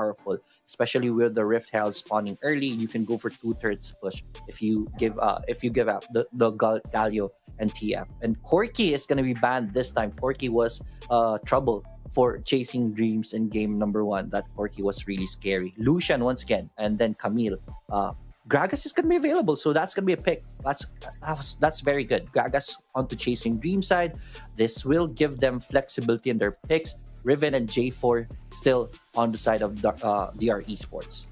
powerful, especially with the Rift Herald spawning early. You can go for two-thirds push if you give out the Galio and TF. And Corki is going to be banned this time. Corki was trouble for chasing dreams in game number one. That Corki was really scary. Lucian once again, and then Camille. Gragas is going to be available, so that's going to be a pick. That's very good. Gragas onto chasing dream side. This will give them flexibility in their picks. Riven and J4 still on the side of DR Esports.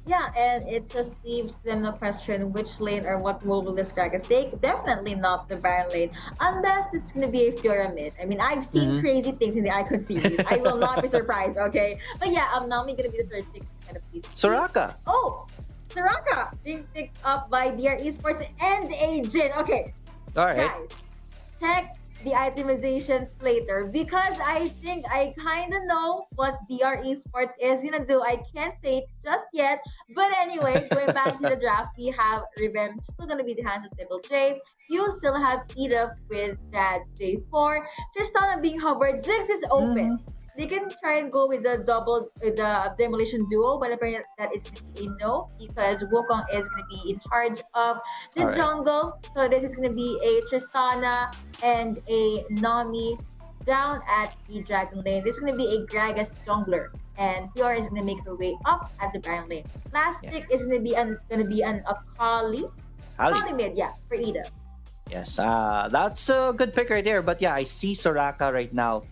Yeah, and it just leaves them no question which lane or what role will this Gragas take. Definitely not the Baron lane, unless it's gonna be a Fiora mid. I mean, I've seen crazy things in the Icon series. I will not be surprised. Okay, but yeah, Nami gonna be the third pick kind of piece. Soraka. Oh, Soraka being picked up by DR Esports and Ajin. Okay, All right. guys, check the itemizations later because I think I kind of know what DR Esports is gonna do. I can't say it just yet, but anyway, going back to the draft, we have Riven still gonna be the hands of Triple J. You still have Edith with that J4. Tristana being hovered. Ziggs is open. They can try and go with the demolition duo, but apparently that is going to be a no because Wukong is going to be in charge of the All right. jungle. So this is going to be a Tristana and a Nami down at the Dragon lane. This is going to be a Gragas jungler, and Fiora is going to make her way up at the Dragon lane. Last pick is going to be an Akali. Akali mid, yeah, for Ida. Yes, that's a good pick right there. But yeah, I see Soraka right now.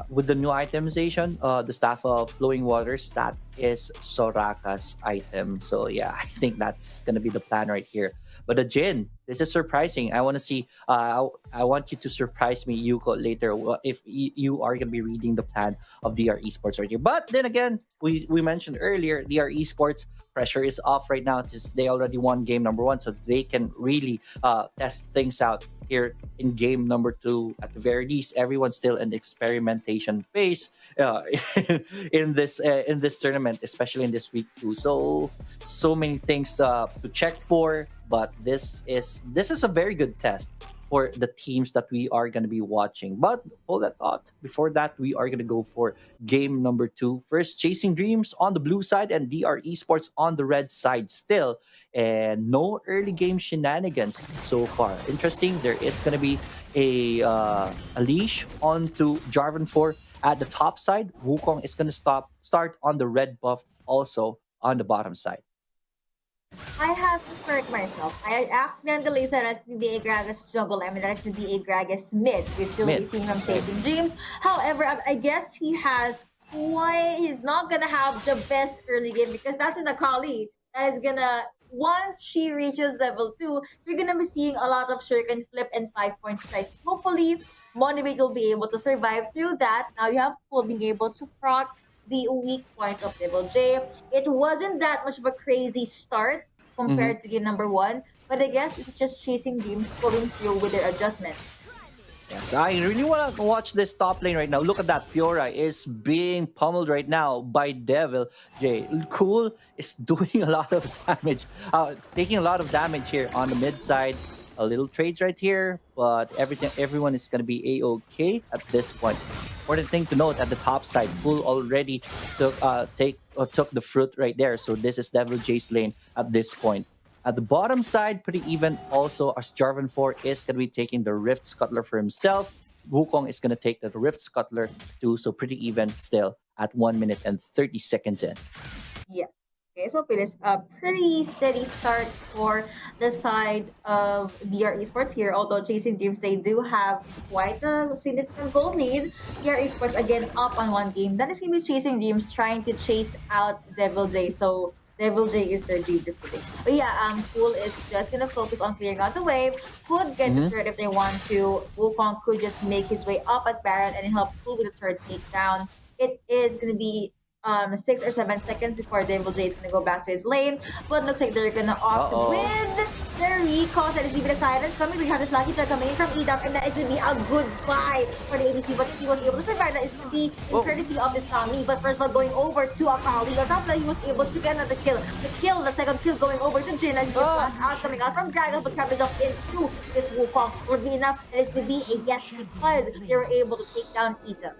With the new itemization, the Staff of Flowing Waters, that is Soraka's item. So yeah, I think that's gonna be the plan right here. But the Jin, this is surprising. I want to see. I want you to surprise me, Yuko, later if you are gonna be reading the plan of DR Esports right here. But then again, we mentioned earlier, DR Esports pressure is off right now since they already won game number one, so they can really test things out here in game number two. At the very least, everyone's still in experimentation phase in this tournament, especially in this week two. So many things to check for, but this is a very good test for the teams that we are going to be watching. But hold that thought. Before that, we are going to go for game number two. First, Chasing Dreams on the blue side and DR Esports on the red side still. And no early game shenanigans so far. Interesting, there is going to be a leash onto Jarvan 4 at the top side. Wukong is going to start on the red buff also on the bottom side. I have to correct myself. I accidentally said that's going to be a Gragas jungle. I mean, that's going to be a Gragas mid, which you'll be seeing from Chasing Dreams. However, I guess he's not going to have the best early game because that's in Akali. That is going to, once she reaches level 2, you're going to be seeing a lot of shuriken flip and 5-point size. Hopefully, Motivate will be able to survive through that. Now you have Pool being able to proc the weak points of Level J. It wasn't that much of a crazy start compared to game number one, but I guess it's just Chasing Dreams going through with their adjustments. Yes, I really want to watch this top lane right now. Look at that. Fiora is being pummeled right now by Devil J. Cool is doing a lot of damage, taking a lot of damage here on the mid side. A little trades right here, but everyone is going to be A-okay at this point. Important thing to note at the top side, Bull already took the fruit right there. So this is Devil J's lane at this point. At the bottom side, pretty even also, as Jarvan 4 is going to be taking the Rift Scuttler for himself. Wukong is going to take the Rift Scuttler too, so pretty even still at 1 minute and 30 seconds in. Yeah. Okay, so it is a pretty steady start for the side of DR Esports here. Although Chasing Dreams, they do have quite a significant gold lead. DR Esports again up on one game. That is going to be Chasing Dreams trying to chase out Devil J. So Devil J is their dream, just kidding. But yeah, Pool is just gonna focus on clearing out the wave. Could get the third if they want to. Wukong could just make his way up at Baron and help Pool with the third takedown. It is gonna be 6 or 7 seconds before Devil J is gonna go back to his lane. But looks like they're gonna opt with their recall. That is even a silence coming. We have the flashy play coming in from Edam, and that is gonna be a good buy for the ADC. But if he was able to survive, that is gonna be in courtesy of this Tommy. But first of all, going over to Akali. On top of that, he was able to get another kill. The second kill going over to Jin as he gets flashed out coming out from Dragon, but coverage up into this Wukong would be enough. It is gonna be a yes because they were able to take down Edam.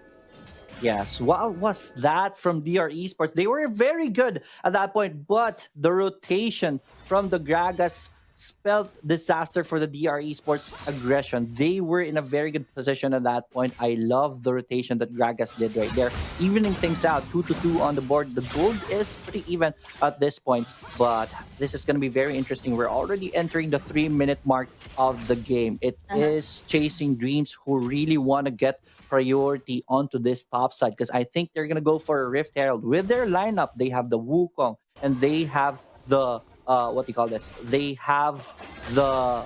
Yes, what was that from DR Esports? They were very good at that point, but the rotation from the Gragas spelled disaster for the DR Esports aggression. They were in a very good position at that point. I love the rotation that Gragas did right there, evening things out, 2-2 on the board. The gold is pretty even at this point, but this is going to be very interesting. We're already entering the 3-minute mark of the game. It Uh-huh. is Chasing Dreams who really want to get priority onto this top side because I think they're gonna go for a Rift Herald with their lineup. They have the Wukong and they have the what do you call this? They have the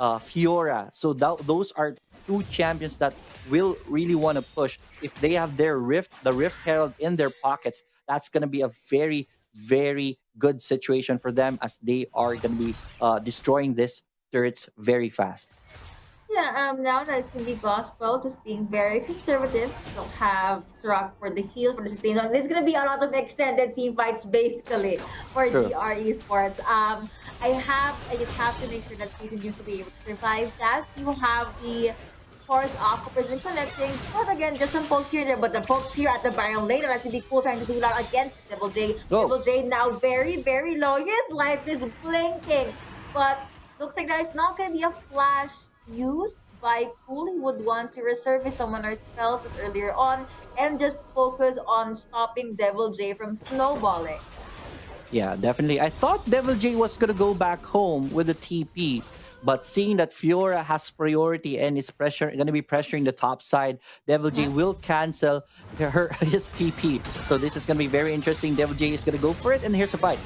Fiora. So those are two champions that will really want to push. If they have their Rift, the Rift Herald in their pockets, that's gonna be a very very good situation for them as they are gonna be destroying this turrets very fast. Yeah, now that it's in the gospel, just being very conservative, don't have Sirach for the heal, for the sustain. So there's gonna be a lot of extended team fights basically for True. DR Esports. I just have to make sure that season used to be able to survive that. You have the force octopus and connecting, but again, just some pokes here and there, but the pokes here at the barrel later, that's gonna be cool trying to do that against Devil J. Go. Devil J now very, very low. His life is blinking, but looks like that is not going to be a flash used by Cool. He would want to reserve his summoner spells as earlier on and just focus on stopping Devil J from snowballing. Yeah, definitely. I thought Devil J was gonna go back home with the TP, but seeing that Fiora has priority and is gonna be pressuring the top side, Devil J Uh-huh. will cancel his TP. So this is gonna be very interesting. Devil J is gonna go for it, and here's a fight.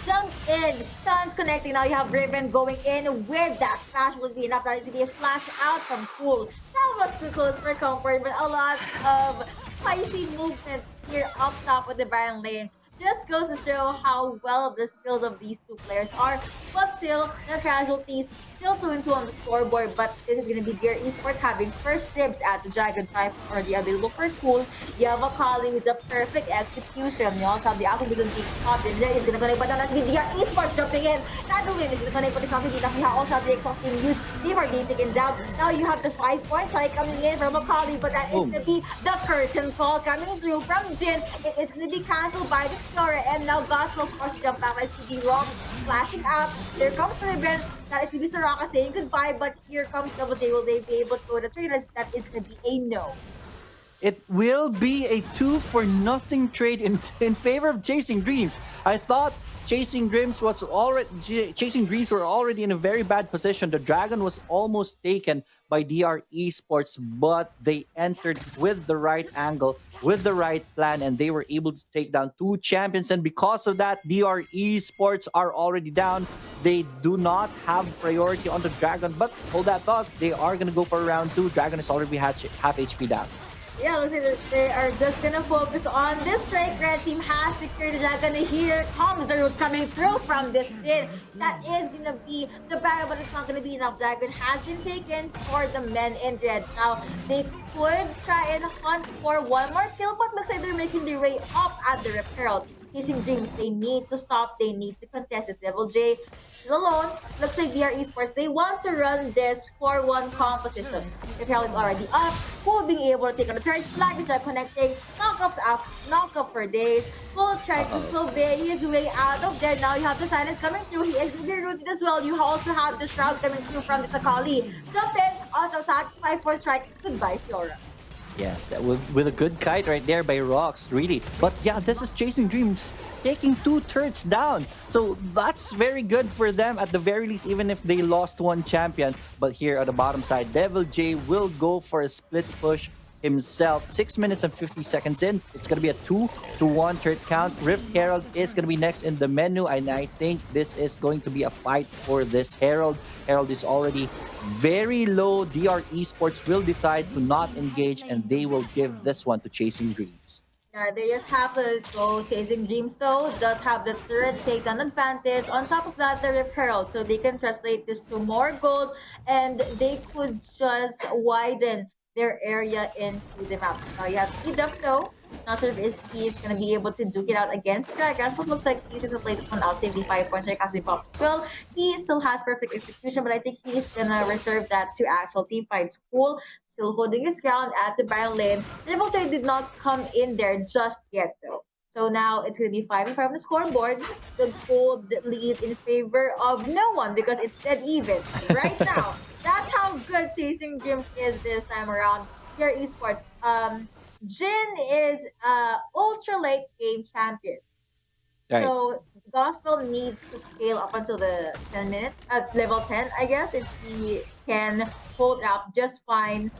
Jump in, stuns connecting. Now you have Riven going in with that flash will be enough. That is to be a flash out from Cool. That was too close for comfort, but a lot of spicy movements here up top of the Baron lane. Just goes to show how well the skills of these two players are. But still, the casualties still 2-2 on the scoreboard. But this is going to be Gear Esports having first dibs at the Dragon Tribe already available for Cool. You have Akali with the perfect execution. You also have the Alchemist being popped in there. It's going to connect, but then that's Gear Esports jumping in. Nadolin is going to connect, but it's not going to be enough. You also have the exhaust being used. They are being taken down. Now you have the 5-point strike coming in from Akali, but that is Boom. going to be the curtain call coming through from Jin. It is going to be cancelled by the Flora, and now Gospel forced to jump back as to be Rocks flashing out. There comes Riven. That is to be Soraka saying goodbye, but here comes Double J. Will they be able to go to trade? That is going to be a no. It will be a 2-for-nothing trade in favor of Chasing Dreams. I thought Chasing Dreams were already in a very bad position. The dragon was almost taken by DR Esports, but they entered with the right angle, with the right plan, and they were able to take down two champions. And because of that, DR Esports are already down. They do not have priority on the dragon, but hold that thought. They are gonna go for round two. Dragon is already half HP down. Yeah, looks like they are just gonna focus on this strike. Red team has secured the dragon. Here comes the roots coming through from this pin. That is gonna be the battle, but it's not gonna be enough. Dragon has been taken for the men in red. Now they could try and hunt for one more kill, but looks like they're making their way up at the Herald. Chasing Dreams, they need to stop, they need to contest this. Devil J is alone. Looks like VR Esports, they want to run this 4-1 composition. If Hell is already up, Full being able to take on the turret, flag is connecting, knockups up, knockup for days. Full trying to survey his way out of there. Now you have the silence coming through. He is really rooted as well. You also have the shroud coming through from the Sakali. Jump in, auto attack, 5-4 strike. Goodbye, Flora. Yes, that with a good kite right there by Rocks, really. But yeah, this is Chasing Dreams taking two turrets down. So that's very good for them at the very least, even if they lost one champion. But here at the bottom side, Devil J will go for a split push himself. 6 minutes and 50 seconds in. It's going to be a 2-1 turret count. Rift Herald is going to be next in the menu, and I think this is going to be a fight for this Herald. Herald is already very low. DR Esports will decide to not engage, and they will give this one to Chasing Dreams. Yeah, they just have to go chasing dreams though. Does have the turret takedown advantage. On top of that, the Rip Herald, so they can translate this to more gold, and they could just widen their area into the map. Now you have Eduf though. Not sure if he's gonna be able to duke it out against Gragas, but looks like he's just gonna play this one out, save the 5 points. Like has been popped as well. He still has perfect execution, but I think he's gonna reserve that to actual team fights. Cool, still holding his ground at the Baron lane. Devil J did not come in there just yet though. So now it's going to be 5-5 on the scoreboard. The gold lead in favor of no one because it's dead even right now. That's how good Chasing Dreams is this time around. Here, esports. Jin is ultra late game champion. Right. So Gospel needs to scale up until the 10 minute at level 10, I guess, if he can hold up just fine.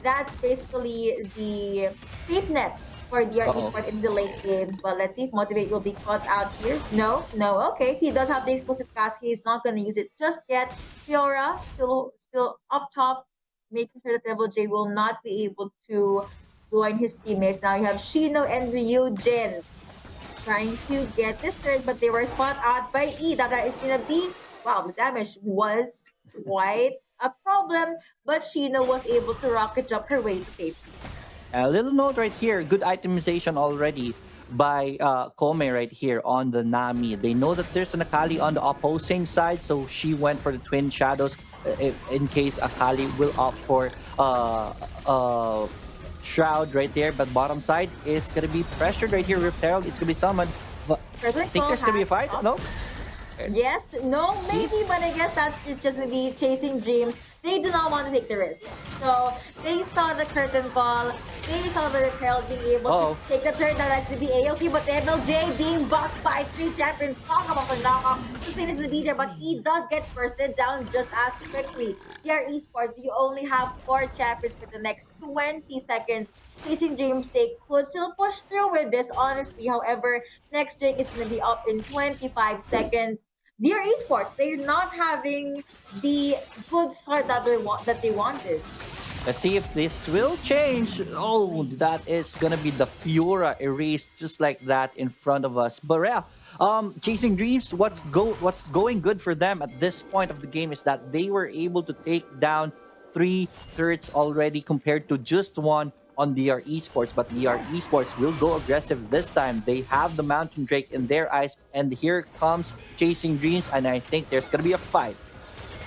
That's basically the safe net for DR Uh-oh. Esport in the late game. But let's see if Motivate will be caught out here. No, no, okay. He does have the explosive cast. He's not gonna use it just yet. Fiora still up top, making sure that Devil J will not be able to join his teammates. Now you have Shino and Ryu Jin trying to get this third, but they were spot out by E. That is gonna be wow, the damage was quite a problem, but Shino was able to rocket jump her way to safety. A little note right here, good itemization already by Kome right here on the Nami. They know that there's an Akali on the opposing side, so she went for the Twin Shadows in case Akali will opt for Shroud right there. But bottom side is going to be pressured right here. Rift Herald is going to be summoned. But I think there's going to be a fight. No? Yes, no, See? maybe, but I guess that's it's just maybe chasing dreams. They do not want to take the risk. So they saw the curtain call. They saw the repel being able Uh-oh. to take the turn that has to be AOP, but MLJ being boxed by 3 champions. Talk about the knockoff. Sustain is gonna be there, but he does get firsted down just as quickly. Here, esports, you only have 4 champions for the next 20 seconds. Chasing dreams, they could still push through with this, honestly. However, next Drake is gonna be up in 25 seconds. Dear esports, they're not having the good start that they wanted. Let's see if this will change. Oh, that is gonna be the Fiora erased just like that in front of us. But yeah, chasing dreams. What's going good for them at this point of the game is that they were able to take down 3 turrets already compared to just one on DR Esports. But DR Esports will go aggressive this time. They have the Mountain Drake in their eyes, and here comes chasing dreams. And I think there's gonna be a fight.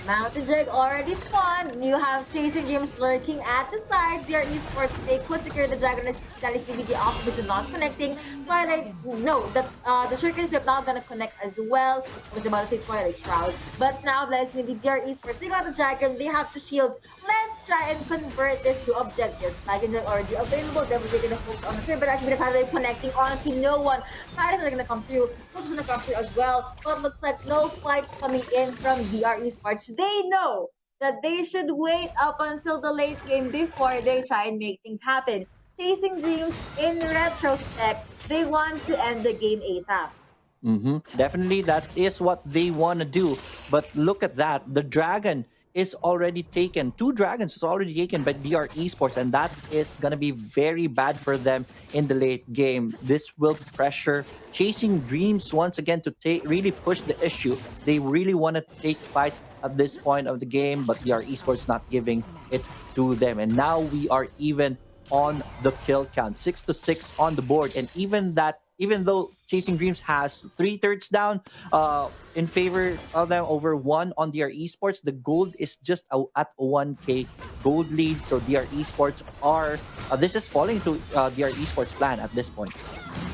Mountain Drake already spawned. You have Chasing Dreams lurking at the side. Their esports, they could secure the Dragon that is maybe the Optimus is not connecting. Twilight, no, the Shuriken Flip not gonna connect as well. I was about to say Twilight Shroud. But now let's maybe their esports. They got the Dragon, they have the shields. Let's try and convert this to objectives. Dragons are already available. Devil J gonna focus on the trip, but that's because they're connecting onto no one. Titans are gonna come through. Who's gonna come through as well? But looks like no fights coming in from VR esports. They know that they should wait up until the late game before they try and make things happen. Chasing dreams, in retrospect, they want to end the game ASAP. Definitely, that is what they want to do. But look at that. The dragon is already taken. 2 dragons is already taken by DR Esports, and that is going to be very bad for them in the late game. This will pressure Chasing Dreams once again to really push the issue. They really want to take fights at this point of the game, but DR Esports not giving it to them. And now we are even on the kill count, 6-6 on the board, and even though Chasing Dreams has 3 thirds down in favor of them over one on DR Esports, the gold is just at a 1k gold lead. So DR Esports are this is falling to DR Esports plan at this point.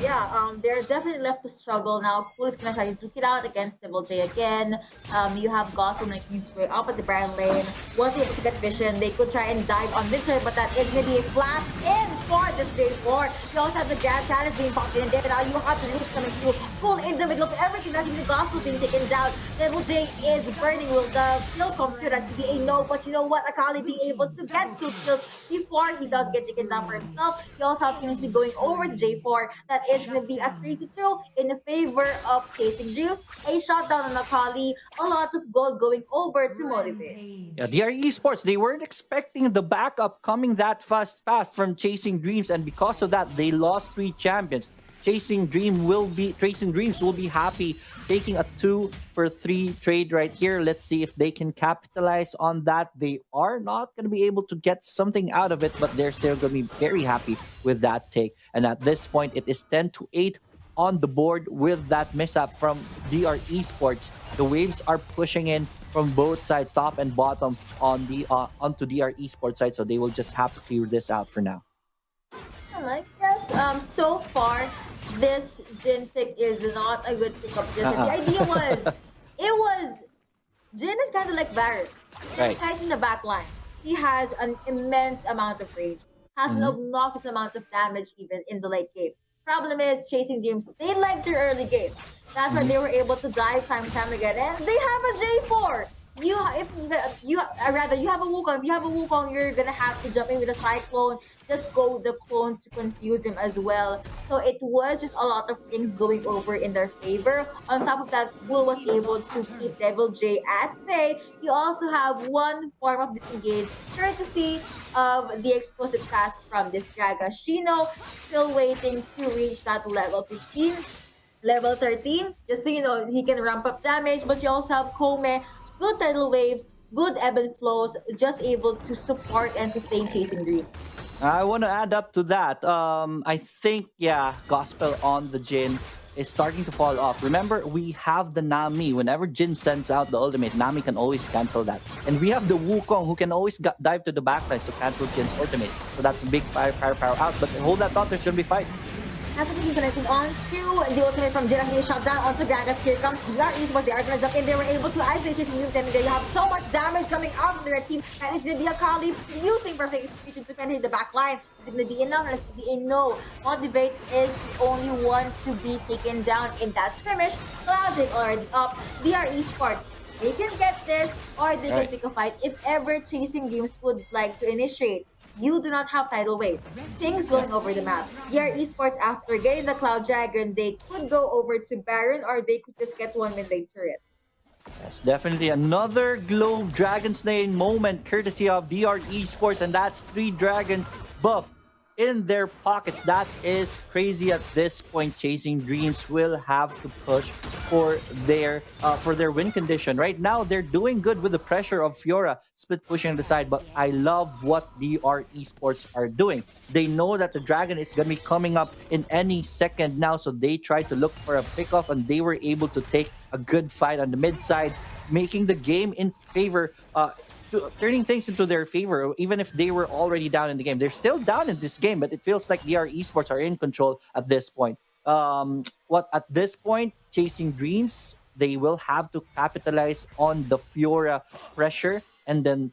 Yeah, they're definitely left to struggle now. Cool is gonna try to duke it out against Devil J again. You have Gospel making his way up at the Baron lane. Was able to get vision. They could try and dive on Victor, but that is maybe a flash in for this Day 4. You also have the Grand Challenge being popped in there. Now you have the roots coming through. Cool in the middle of everything. That's the Gospel being taken down. Devil J is burning. Will the kill come through? That's to be a no, but you know what? Akali being able to get 2 kills before he does get taken down for himself. You also have Kingsley going over to J4. That is going to be a 3-2 in favor of Chasing Dreams. A shot down on Akali. A lot of gold going over to Motivate. Yeah, DR Esports, they weren't expecting the backup coming that fast from Chasing Dreams, and because of that, they lost 3 champions. Chasing Dreams will be happy taking a 2 for 3 trade right here. Let's see if they can capitalize on that. They are not going to be able to get something out of it, but they're still going to be very happy with that take. And at this point, it is 10-8 on the board with that mishap from DR Esports. The waves are pushing in from both sides, top and bottom, on the onto DR Esports side, so they will just have to figure this out for now. I guess so far this Jin pick is not a good pick of this. And the Uh-uh. idea was it was Jin is kind of like Barrett. Jin Right. tight in the back line. He has an immense amount of range, has an Mhm. obnoxious amount of damage even in the late game. Problem is chasing games. They like their early games. That's why Mhm. they were able to dive time and time again. And they have a J4. If you rather you have a Wukong, if you have a Wukong, you're gonna have to jump in with a Cyclone. Just go with the clones to confuse him as well. So it was just a lot of things going over in their favor. On top of that, Cool was able to keep Devil J at bay. You also have one form of disengage, courtesy of the explosive cast from this Gaga. Shino still waiting to reach that level 15. Level 13, just so you know, he can ramp up damage, but you also have Kome, good tidal waves, good ebb and flows, just able to support and sustain Chasing Dream. I want to add up to that. I think, yeah, Gospel on the Jin is starting to fall off. Remember, we have the Nami. Whenever Jin sends out the ultimate, Nami can always cancel that. And we have the Wukong who can always dive to the backlines to cancel Jin's ultimate. So that's a big power out. But hold that thought, there's going to be fight. Definitely connecting on to the ultimate from Jin after he shot down onto Gagas. Here comes DR Esports. They are going to jump in. They were able to isolate his new and they have so much damage coming out from their team. That is going to be a Kali using perfect execution to penetrate the back line. Is it going to be enough? Or is it going to be a no? Motivate is the only one to be taken down in that skirmish. Clouding already up. DR Esports. They can get this or they can Right. pick a fight if ever Chasing Games would like to initiate. You do not have tidal wave. Things going over the map. DR Esports, after getting the Cloud Dragon, they could go over to Baron or they could just get one mid-lane turret. That's definitely another Globe Dragon Slaying moment courtesy of DR Esports, and that's 3 dragons buff in their pockets. That is crazy at this point. Chasing Dreams will have to push for their win condition. Right now, they're doing good with the pressure of Fiora split pushing on the side, but I love what DR Esports are doing. They know that the dragon is gonna be coming up in any second now, so they try to look for a pickoff, and they were able to take a good fight on the mid side, making the game in favor, turning things into their favor. Even if they were already down in the game, they're still down in this game, but it feels like DR Esports are in control at this point. What at this point, Chasing Dreams, they will have to capitalize on the Fiora pressure and then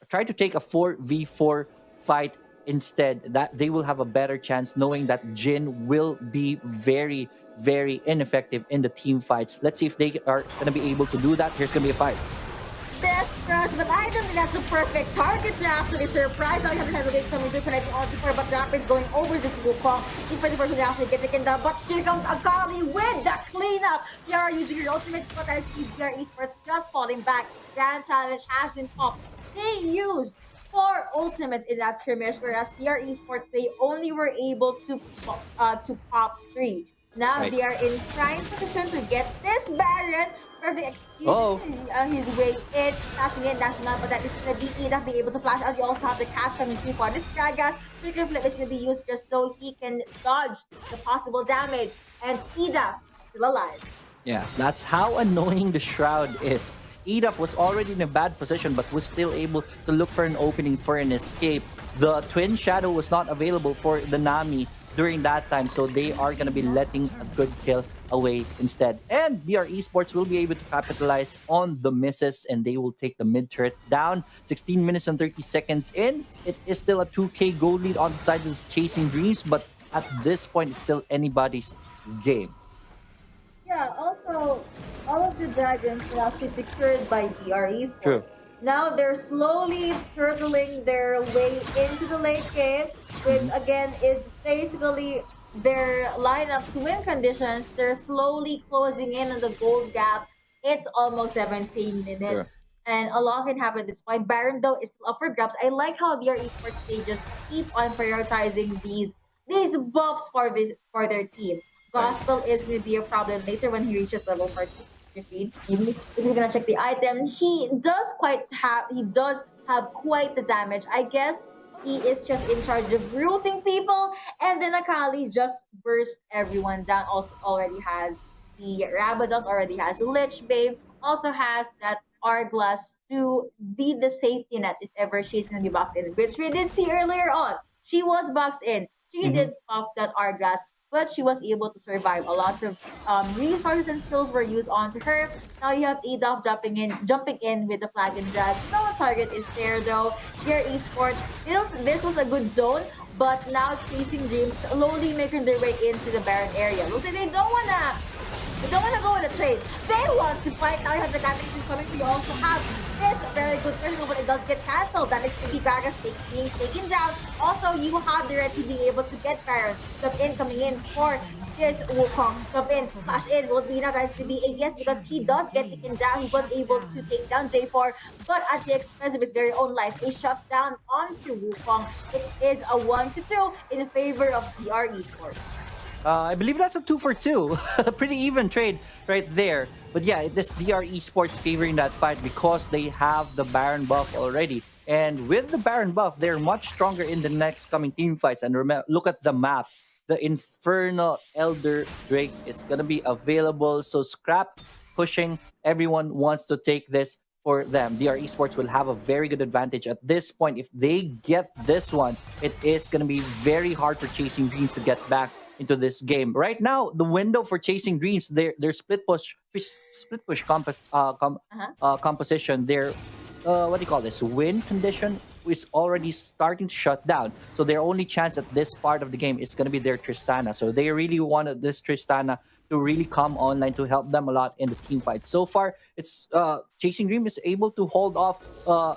try to take a 4v4 fight instead. That they will have a better chance knowing that Jin will be very, very ineffective in the team fights. Let's see if they are going to be able to do that. Here's going to be a fight. Best crush, but I don't think that's a perfect target to actually surprise. Now you have had a bit coming to connect on before, but Rapid's going over this Wukong. He's ready for the actually get taken down, but here comes Akali with the cleanup. Yara using her ultimate, but as Yara Esports just falling back. Grand challenge has been popped. They used 4 ultimates in that skirmish, whereas DR Esports they only were able to pop 3. Now Right. they are in prime position to get this Baron. Perfect Oh, execution his way in, dashing in, dashing out, but that is gonna be enough being able to flash out. You also have the cast coming through for this Dragas. Trigger flip is gonna be used just so he can dodge the possible damage. And Ida still alive. yes, that's how annoying the Shroud is. Edap was already in a bad position but was still able to look for an opening for an escape. The Twin Shadow was not available for the Nami during that time, so they are going to be letting a good kill away instead. And DR Esports will be able to capitalize on the misses and they will take the mid turret down. 16 minutes and 30 seconds in. It is still a 2k gold lead on the side of Chasing Dreams, but at this point, it's still anybody's game. Yeah, also, all of the dragons were actually secured by DR True. Esports. Now they're slowly turtling their way into the late game, which Mhm. again is basically their lineup's win conditions. They're slowly closing in on the gold gap. It's almost 17 minutes. Sure. And a lot can happen at this point. Baron, though, is still up for grabs. I like how DR Esports they just keep on prioritizing these these buffs for their team. Right. Gospel is going to be a problem later when he reaches level 14, 15. Maybe if you're gonna check the item, he does have quite the damage. I guess he is just in charge of rooting people, and then Akali just burst everyone down. Also, already has the Rabadon, already has Lich Babe, also has that Hourglass to be the safety net if ever she's gonna be boxed in, which we did see earlier on. She was boxed in. She Hmm. did pop that Hourglass, but she was able to survive. A lot of resources and skills were used onto her. Now you have Adolf jumping in with the flag and drag. No target is there though. Dear Esports, this was a good zone, but now Chasing Dreams slowly making their way into the Baron area. Looks like they don't want to go in a trade. They want to fight. Now you have the Gathering coming. You also have this very good person, but it does get cancelled. That is Tiki Gragas being taken down. Also, you have the red to be able to get Baron. Coming in for this Wukong. Come in, flash in. Will be not to be a yes because he does get taken down. He was able to take down J4, but at the expense of his very own life. A shutdown onto Wukong. It is a 1-2 in favor of DR Esports. I believe that's a 2 for 2. Pretty even trade right there. But yeah, this DR Esports favoring that fight because they have the Baron buff already. And with the Baron buff, they're much stronger in the next coming team fights. And remember, look at the map. The Infernal Elder Drake is going to be available. So scrap pushing. Everyone wants to take this for them. DR Esports will have a very good advantage at this point. If they get this one, it is going to be very hard for Chasing Dreams to get back into this game. Right now, the window for Chasing Dreams, their Uh-huh. composition, their what do you call this? Win condition is already starting to shut down. So their only chance at this part of the game is going to be their Tristana. So they really wanted this Tristana to really come online to help them a lot in the team fight. So far, it's Chasing Dream is able to hold off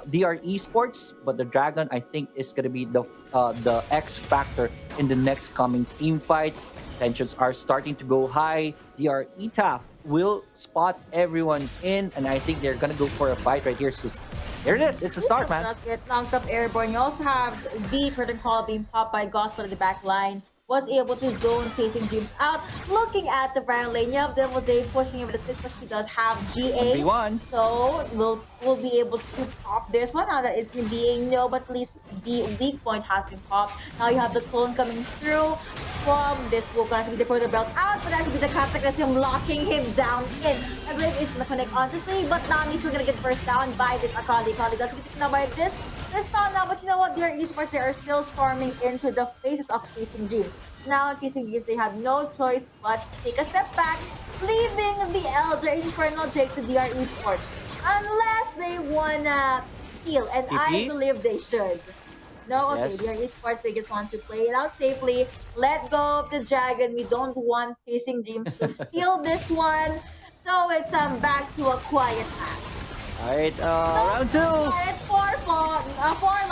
DR Esports, but the Dragon I think is going to be the X factor in the next coming team fights. Tensions are starting to go high. DR ETAF will spot everyone in, and I think they're gonna go for a fight right here. So there it is. It's a start, man. Does get knocked up airborne. You also have the curtain call being popped by Gospel in the back line. Was able to zone Chasing Dreams out. Looking at the Baron lane, you have Devil J pushing over the split, but she does have GA. 1v1. So we'll be able to pop this one. Now that it's being no, but at least the weak point has been popped. Now you have the clone coming through from this Wolf. Gonna be the further belt out, but that's be the Cataclysm locking him down in. I believe it's gonna connect onto 3, but Nami's still gonna get first down by this Akali. Akali does get taken down by this time now, but you know what? Their esports, they are still storming into the faces of Chasing Dreams. Now, Chasing Dreams, they have no choice but take a step back, leaving the Elder Infernal Drake to DR Esports. Unless they wanna heal, and I believe they should. No, okay, Yes. DR Esports, they just want to play it out safely. Let go of the dragon. We don't want Chasing Dreams to steal this one. So it's back to a quiet path. All right, round 2. It's four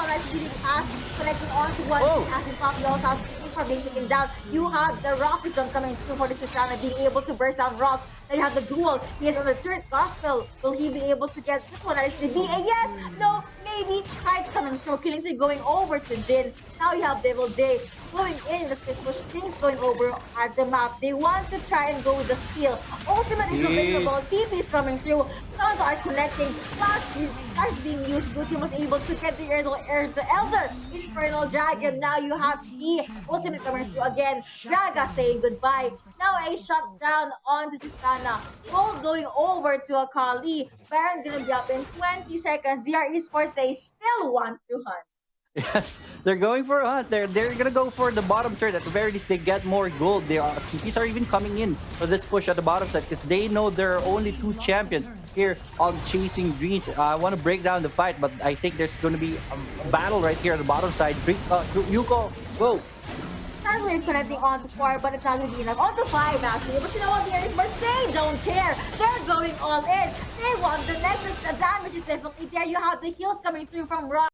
nice beating pass connecting on to one Oh. as in top. You also have for being taken down. You have the rocket jump coming through for this round and being able to burst down rocks. Then you have the duel. He is on the turret. Gospel. Will he be able to get this one? Is the B a yes? No, maybe. Kites coming through. Killing Spree going over to Jin. Now you have Devil J going in the split push. Things going over at the map. They want to try and go with the steal. Ultimate is available. TP is coming through. Stuns are connecting. Flash being used. Blue team was able to get the Elder Infernal Dragon. Now you have the ultimate coming through again. Draga saying goodbye. Now a shutdown onto Tristana. Gold going over to Akali. Baron gonna be up in 20 seconds. DR Esports, they still want to hunt. Yes, they're going for a hunt. They're gonna go for the bottom third. At the very least, they get more gold. Their TPs are even coming in for this push at the bottom side because they know there are only 2 champions here on Chasing Dreams. I want to break down the fight, but I think there's going to be a battle right here on the bottom side. Yuko, go! Currently connecting onto 4, but it's not going to be enough. Onto 5 actually. But you know what, the Esports, they don't care. They're going all in. They want the Nexus. The damage is definitely there. You have the heals coming through from Rock.